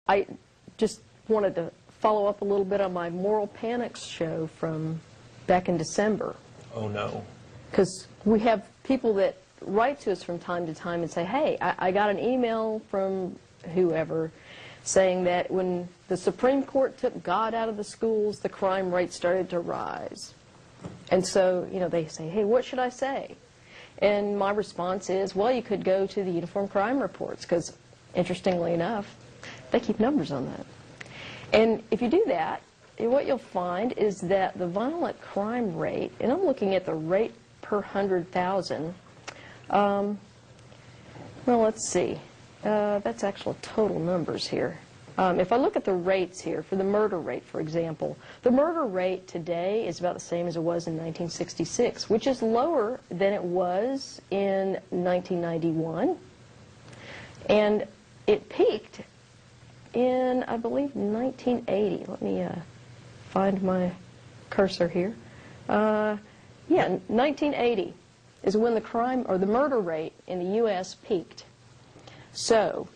I just wanted to follow up a little bit on my Moral Panics show from back in December. Oh, no. Because we have people that write to us from time to time and say, hey, I got an email from whoever saying that when the Supreme Court took God out of the schools, the crime rate started to rise. And so, you know, they say, hey, what should I say? And my response is, well, you could go to the Uniform Crime Reports, because, interestingly enough, they keep numbers on that. And if you do that, what you'll find is that the violent crime rate, and I'm looking at the rate per 100,000, well, let's see. That's actual total numbers here. If I look at the rates here, for the murder rate, for example, the murder rate today is about the same as it was in 1966, which is lower than it was in 1991. And it peaked in, I believe, 1980. Let me find my cursor here. Yeah, 1980 is when the crime or the murder rate in the U.S. peaked. So,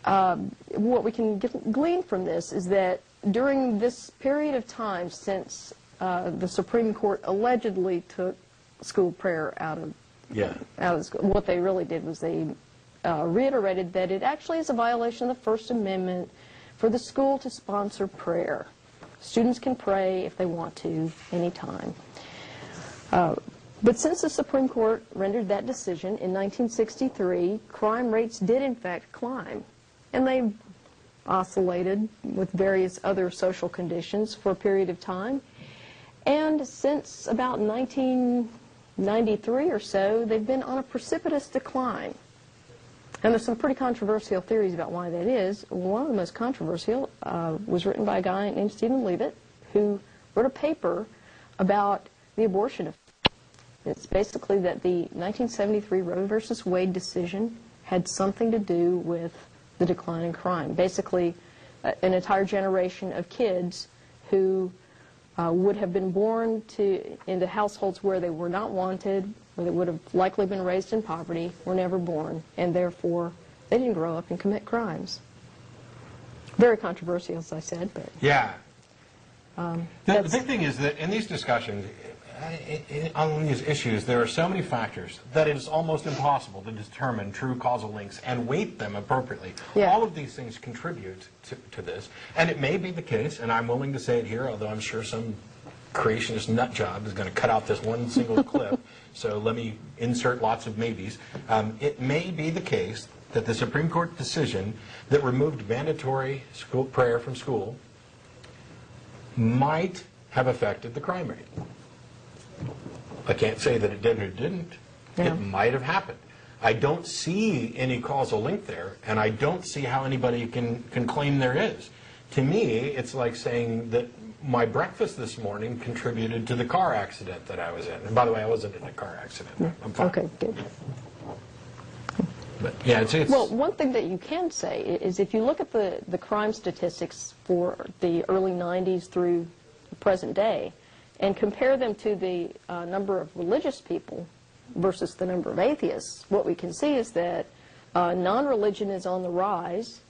what we can glean from this is that during this period of time since the Supreme Court allegedly took school prayer out of the school, what they really did was they reiterated that it actually is a violation of the First Amendment for the school to sponsor prayer. Students can pray if they want to, anytime. But since the Supreme Court rendered that decision in 1963, crime rates did in fact climb. And they oscillated with various other social conditions for a period of time. And since about 1993 or so, they've been on a precipitous decline. And there's some pretty controversial theories about why that is. One of the most controversial was written by a guy named Stephen Leavitt, who wrote a paper about the abortion effect. It's basically that the 1973 Roe v. Wade decision had something to do with the decline in crime. Basically, an entire generation of kids who would have been born into households where they were not wanted, where they would have likely been raised in poverty, were never born, and therefore they didn't grow up and commit crimes. Very controversial, as I said, but... Yeah. The big thing is that in these discussions, on these issues, there are so many factors that it is almost impossible to determine true causal links and weight them appropriately. Yeah. All of these things contribute to this. And it may be the case, and I'm willing to say it here, although I'm sure some creationist nut job is going to cut out this one single clip, so let me insert lots of maybes. It may be the case that the Supreme Court decision that removed mandatory school prayer from school might have affected the crime rate. I can't say that it did or didn't. Yeah. It might have happened. I don't see any causal link there, and I don't see how anybody can claim there is. To me, it's like saying that my breakfast this morning contributed to the car accident that I was in. And by the way, I wasn't in a car accident. Yeah. I'm fine. Okay, good. But, yeah, it's... Well, one thing that you can say is if you look at the crime statistics for the early 90s through the present day, and compare them to the number of religious people versus the number of atheists, what we can see is that non-religion is on the rise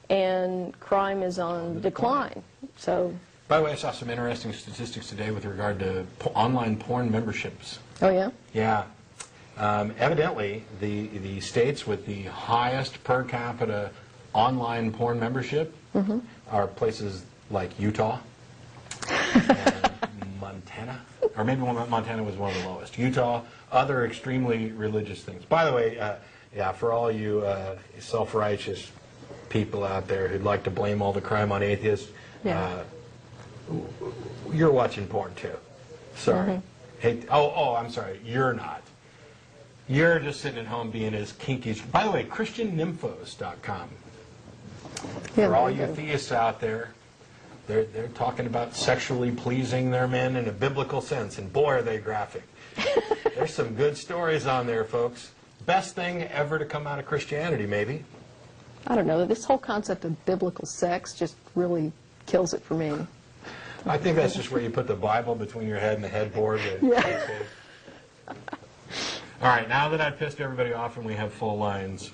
and crime is on decline. So, by the way, I saw some interesting statistics today with regard to online porn memberships. Oh, yeah? Yeah. Evidently, the states with the highest per capita online porn membership are places like Utah and Montana, or maybe Montana was one of the lowest. Utah, other extremely religious things. By the way, yeah, for all you self-righteous people out there who'd like to blame all the crime on atheists, yeah. You're watching porn too. Sorry. Hey, I'm sorry, you're not. You're just sitting at home being as kinky as... By the way, ChristianNymphos.com. Yeah, for all you theists out there, they're talking about sexually pleasing their men in a biblical sense, and boy, are they graphic. There's some good stories on there, folks. Best thing ever to come out of Christianity, maybe. I don't know. This whole concept of biblical sex just really kills it for me. I think that's just where you put the Bible between your head and the headboard. Yeah. All right, now that I've pissed everybody off and we have full lines,